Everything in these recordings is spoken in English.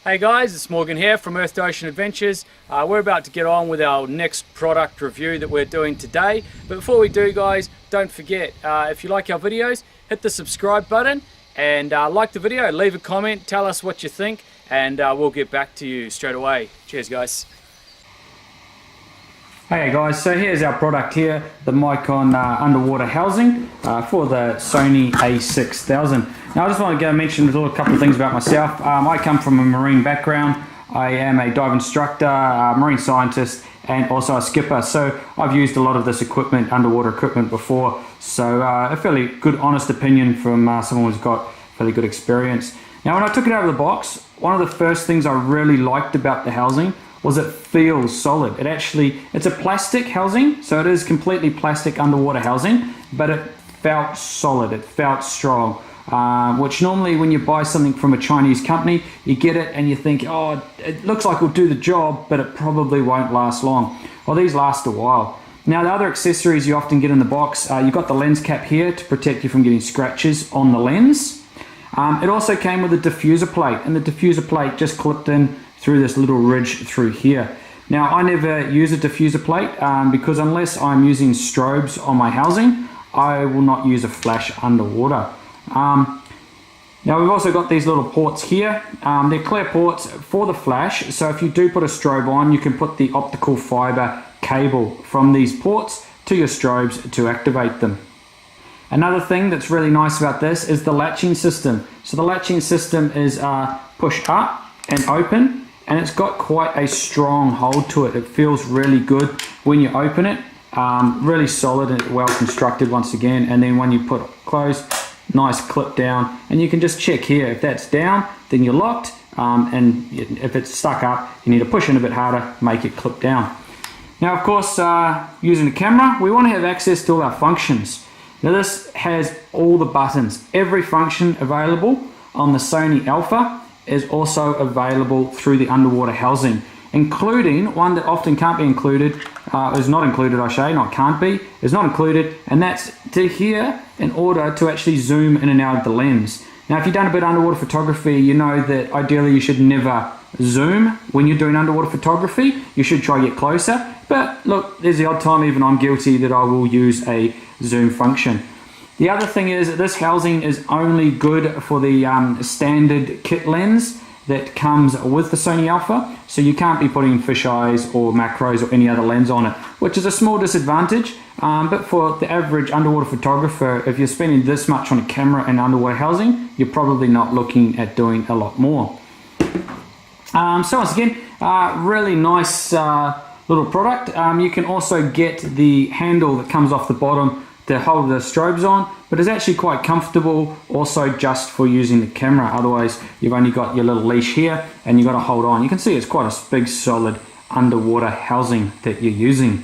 Hey guys, it's Morgan here from Earth to Ocean Adventures. We're about to get on with our next product review that we're doing today. But before we do, guys, don't forget, if you like our videos, hit the subscribe button and like the video, leave a comment, tell us what you think, and we'll get back to you straight away. Cheers, guys. Hey guys, so here's our product here, the Meikon underwater housing for the Sony a6000. Now I just want to mention a couple of things about myself. I come from a marine background. I am a dive instructor, marine scientist, and also a skipper. So I've used a lot of this equipment, underwater equipment before. So a fairly good, honest opinion from someone who's got fairly good experience. Now when I took it out of the box, one of the first things I really liked about the housing was it feels solid. It's a plastic housing, so it is completely plastic underwater housing, but it felt solid, it felt strong. Which normally when you buy something from a Chinese company, you get it and you think, oh, it looks like it'll do the job, but it probably won't last long. Well, these last a while. Now, the other accessories you often get in the box, you've got the lens cap here to protect you from getting scratches on the lens. It also came with a diffuser plate, and the diffuser plate just clipped in through this little ridge through here. Now, I never use a diffuser plate because unless I'm using strobes on my housing, I will not use a flash underwater. Now we've also got these little ports here. They're clear ports for the flash, so if you do put a strobe on, you can put the optical fiber cable from these ports to your strobes to activate them. Another thing that's really nice about this is the latching system. So the latching system is push up and open, and it's got quite a strong hold to it. It feels really good when you open it. Really solid and well constructed once again, and then when you put it close, nice clip down, and you can just check here. If that's down, then you're locked, and if it's stuck up, you need to push in a bit harder, make it clip down. Now, of course, using the camera, we want to have access to all our functions. Now, this has all the buttons. Every function available on the Sony Alpha is also available through the underwater housing, including one that often can't be included, is not included, I say, not can't be, is not included, and that's to here in order to actually zoom in and out of the lens. Now, if you've done a bit of underwater photography, you know that ideally you should never zoom when you're doing underwater photography. You should try to get closer, but look, there's the odd time, even I'm guilty, that I will use a zoom function. The other thing is that this housing is only good for the standard kit lens that comes with the Sony Alpha, so you can't be putting fisheyes or macros or any other lens on it, which is a small disadvantage, but for the average underwater photographer, if you're spending this much on a camera and underwater housing, you're probably not looking at doing a lot more. So once again, really nice little product. You can also get the handle that comes off the bottom to hold the strobes on, but it's actually quite comfortable also just for using the camera. Otherwise, you've only got your little leash here and you've got to hold on. You can see it's quite a big solid underwater housing that you're using.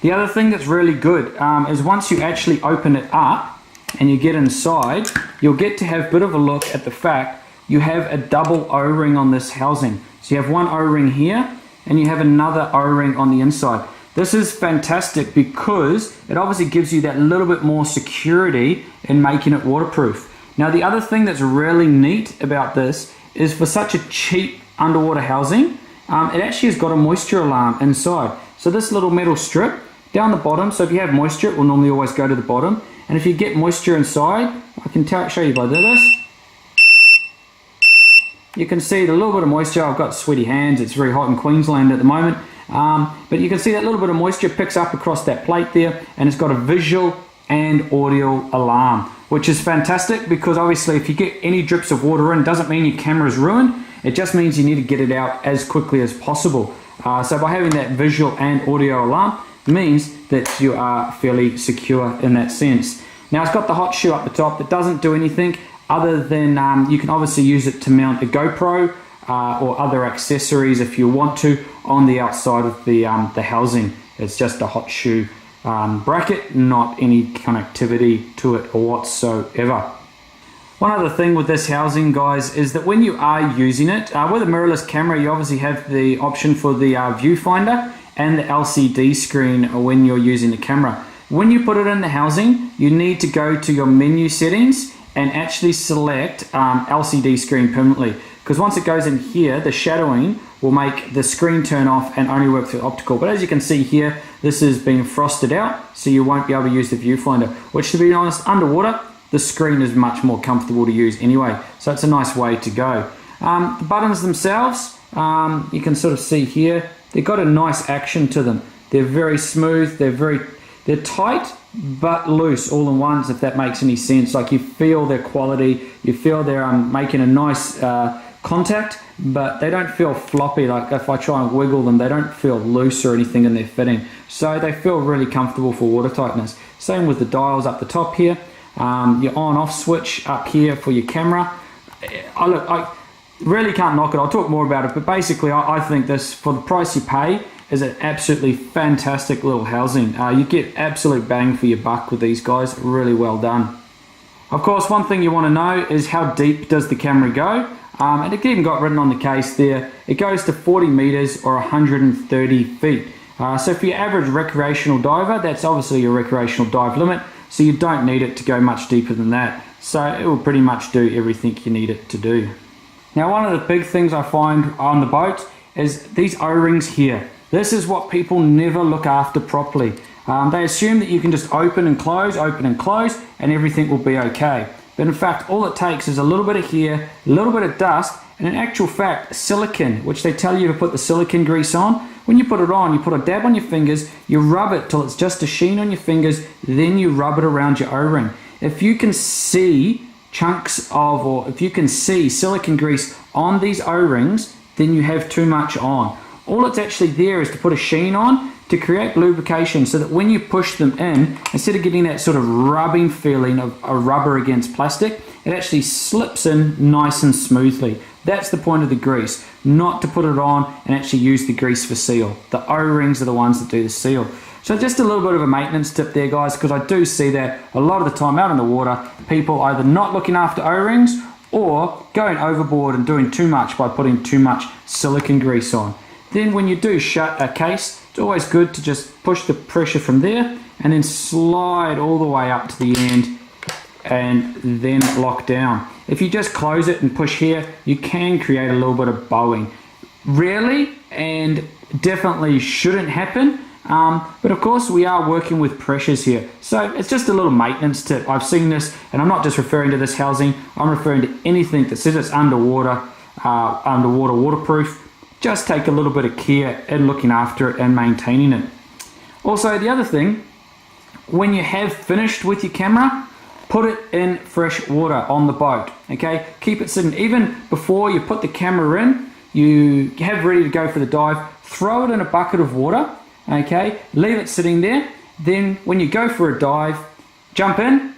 The other thing that's really good is once you actually open it up and you get inside, you'll get to have a bit of a look at the fact you have a double O-ring on this housing. So you have one O-ring here and you have another O-ring on the inside. This is fantastic because it obviously gives you that little bit more security in making it waterproof. Now, the other thing that's really neat about this is for such a cheap underwater housing, it actually has got a moisture alarm inside. So this little metal strip down the bottom, so if you have moisture, it will normally always go to the bottom. And if you get moisture inside, I can show you by this. You can see the little bit of moisture. I've got sweaty hands. It's very hot in Queensland at the moment. But you can see that little bit of moisture picks up across that plate there, and it's got a visual and audio alarm, which is fantastic because obviously if you get any drips of water in, doesn't mean your camera is ruined. It just means you need to get it out as quickly as possible. So by having that visual and audio alarm means that you are fairly secure in that sense. Now, it's got the hot shoe up the top that doesn't do anything other than you can obviously use it to mount a GoPro or other accessories if you want to on the outside of the housing. It's just a hot shoe bracket, not any connectivity to it whatsoever. One other thing with this housing, guys, is that when you are using it, with a mirrorless camera, you obviously have the option for the viewfinder and the LCD screen when you're using the camera. When you put it in the housing, you need to go to your menu settings and actually select LCD screen permanently. because once it goes in here, the shadowing will make the screen turn off and only work through optical. But as you can see here, this is being frosted out, so you won't be able to use the viewfinder, which, to be honest, underwater, the screen is much more comfortable to use anyway, so it's a nice way to go. The buttons themselves, you can sort of see here, they've got a nice action to them. They're very smooth, they're tight but loose all in ones, if that makes any sense. Like, you feel their quality, you feel they're making a nice contact, but they don't feel floppy. Like, if I try and wiggle them, they don't feel loose or anything in their fitting, so they feel really comfortable for water tightness. Same with the dials up the top here, your on-off switch up here for your camera. I really can't knock it. I'll talk more about it, but basically I think this, for the price you pay, is an absolutely fantastic little housing. You get absolute bang for your buck with these guys. Really well done. Of course, one thing you want to know is how deep does the camera go, and it even got written on the case there. It goes to 40 meters or 130 feet. So for your average recreational diver, that's obviously your recreational dive limit, so you don't need it to go much deeper than that. So it will pretty much do everything you need it to do. Now, one of the big things I find on the boat is these O-rings here. This is what people never look after properly. They assume that you can just open and close, and everything will be okay. But in fact, all it takes is a little bit of here, a little bit of dust, and in actual fact, silicone, which they tell you to put the silicone grease on. When you put it on, you put a dab on your fingers, you rub it till it's just a sheen on your fingers, then you rub it around your O-ring. If you can see chunks of, or if you can see silicone grease on these O-rings, then you have too much on. All it's actually there is to put a sheen on to create lubrication, so that when you push them in, instead of getting that sort of rubbing feeling of a rubber against plastic, it actually slips in nice and smoothly. That's the point of the grease, not to put it on and actually use the grease for seal. The O-rings are the ones that do the seal. So just a little bit of a maintenance tip there, guys, because I do see that a lot of the time out in the water, people either not looking after O-rings or going overboard and doing too much by putting too much silicone grease on. Then when you do shut a case, it's always good to just push the pressure from there and then slide all the way up to the end and then lock down. If you just close it and push here, you can create a little bit of bowing. Rarely and definitely shouldn't happen, but of course we are working with pressures here. So it's just a little maintenance tip. I've seen this, and I'm not just referring to this housing, I'm referring to anything that says it's underwater, waterproof. Just take a little bit of care in looking after it and maintaining it. Also, the other thing, when you have finished with your camera, put it in fresh water on the boat, okay? Keep it sitting. Even before you put the camera in, you have ready to go for the dive, throw it in a bucket of water, okay? Leave it sitting there. Then when you go for a dive, jump in,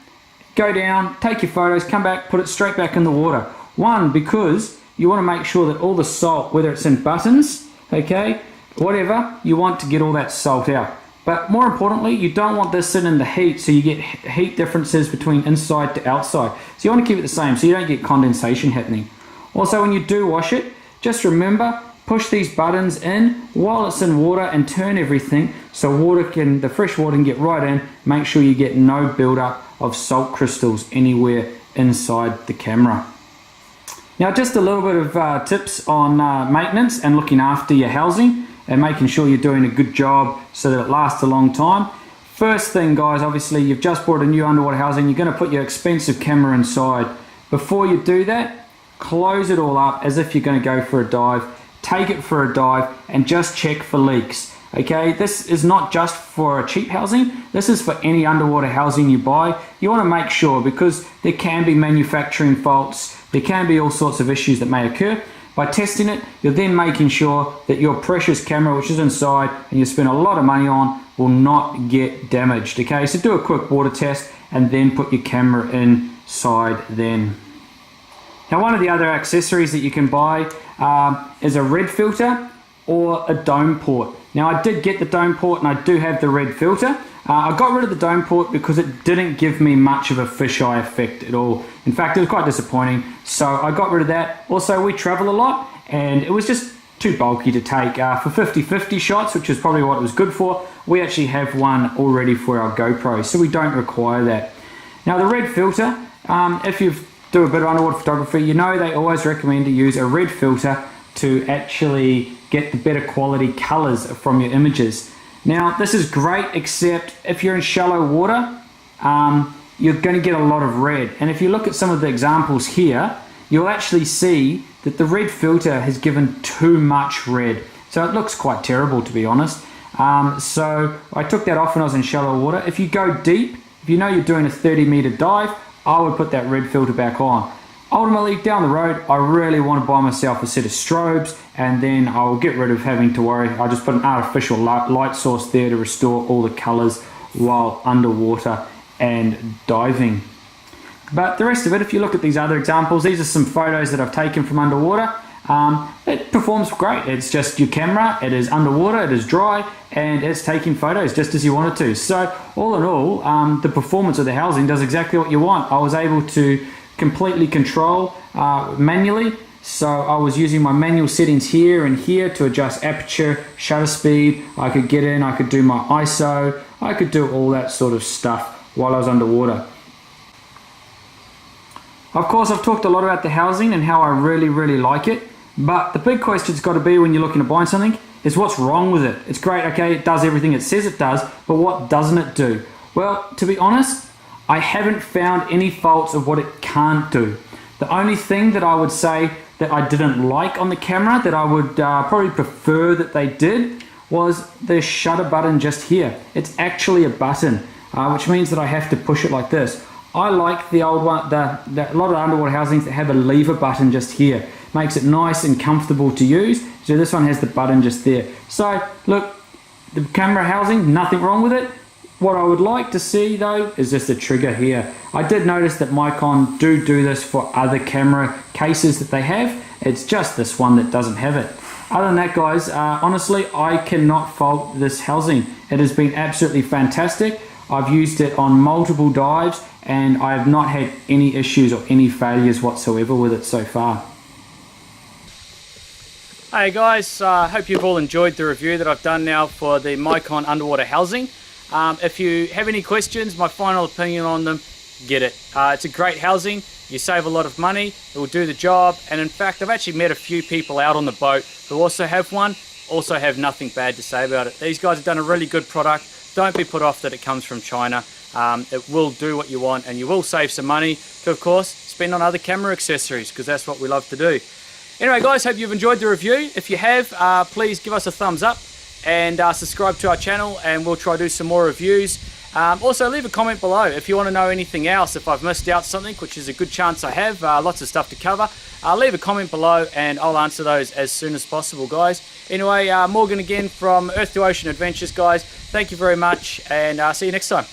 go down, take your photos, come back, put it straight back in the water. One, because you want to make sure that all the salt, whether it's in buttons, okay, whatever, you want to get all that salt out. But more importantly, you don't want this sitting in the heat, so you get heat differences between inside to outside. So you want to keep it the same so you don't get condensation happening. Also, when you do wash it, just remember, push these buttons in while it's in water and turn everything so the fresh water can get right in. Make sure you get no buildup of salt crystals anywhere inside the camera. Now, just a little bit of tips on maintenance and looking after your housing and making sure you're doing a good job so that it lasts a long time. First thing, guys, obviously you've just bought a new underwater housing. You're going to put your expensive camera inside. Before you do that, close it all up as if you're going to go for a dive. Take it for a dive and just check for leaks. Okay, this is not just for a cheap housing. This is for any underwater housing you buy. You want to make sure, because there can be manufacturing faults, there can be all sorts of issues that may occur. By testing it, you're then making sure that your precious camera, which is inside and you spend a lot of money on, will not get damaged. Okay, so do a quick water test and then put your camera inside then. Now, one of the other accessories that you can buy is a red filter or a dome port. Now, I did get the dome port and I do have the red filter. I got rid of the dome port because it didn't give me much of a fisheye effect at all. In fact, it was quite disappointing, so I got rid of that. Also, we travel a lot and it was just too bulky to take. For 50-50 shots, which is probably what it was good for, we actually have one already for our GoPro, so we don't require that. Now, the red filter, if you've do a bit of underwater photography, you know they always recommend to use a red filter to actually get the better quality colors from your images. Now this is great, except if you're in shallow water, you're going to get a lot of red. And if you look at some of the examples here, you'll actually see that the red filter has given too much red. So it looks quite terrible, to be honest. So I took that off when I was in shallow water. If you go deep, if you know you're doing a 30-meter dive, I would put that red filter back on. Ultimately, down the road, I really want to buy myself a set of strobes, and then I'll get rid of having to worry. I'll just put an artificial light source there to restore all the colors while underwater and diving. But the rest of it, if you look at these other examples, these are some photos that I've taken from underwater. It performs great. It's just your camera, it is underwater, it is dry, and it's taking photos just as you want it to. So all in all, the performance of the housing does exactly what you want. I was able to completely control manually. So I was using my manual settings here and here to adjust aperture, shutter speed. I could get in, I could do my ISO, I could do all that sort of stuff while I was underwater. Of course, I've talked a lot about the housing and how I really like it, but the big question's got to be when you're looking to buy something is what's wrong with it. It's great, okay, it does everything it says it does, but what doesn't it do? Well, to be honest, I haven't found any faults of what it can't do. The only thing that I would say that I didn't like on the camera, that I would probably prefer that they did, was the shutter button just here. It's actually a button, which means that I have to push it like this. I like the old one, a lot of underwater housings that have a lever button just here. Makes it nice and comfortable to use. So this one has the button just there. So look, the camera housing, nothing wrong with it. What I would like to see though is just the trigger here. I did notice that Meikon do this for other camera cases that they have. It's just this one that doesn't have it. Other than that, guys, honestly, I cannot fault this housing. It has been absolutely fantastic. I've used it on multiple dives and I have not had any issues or any failures whatsoever with it so far. Hey guys, hope you've all enjoyed the review that I've done now for the Meikon underwater housing. If you have any questions, my final opinion on them, get it. It's a great housing, you save a lot of money, it will do the job, and in fact I've actually met a few people out on the boat who also have one, also have nothing bad to say about it. These guys have done a really good product. Don't be put off that it comes from China. It will do what you want and you will save some money to, of course, spend on other camera accessories, because that's what we love to do. Anyway guys, hope you've enjoyed the review. If you have, please give us a thumbs up and subscribe to our channel, and we'll try to do some more reviews. Also leave a comment below if you want to know anything else, if I've missed out something, which is a good chance I have. Lots of stuff to cover. Leave a comment below and I'll answer those as soon as possible, guys. Anyway, Morgan again from Earth to Ocean Adventures, guys. Thank you very much, and see you next time.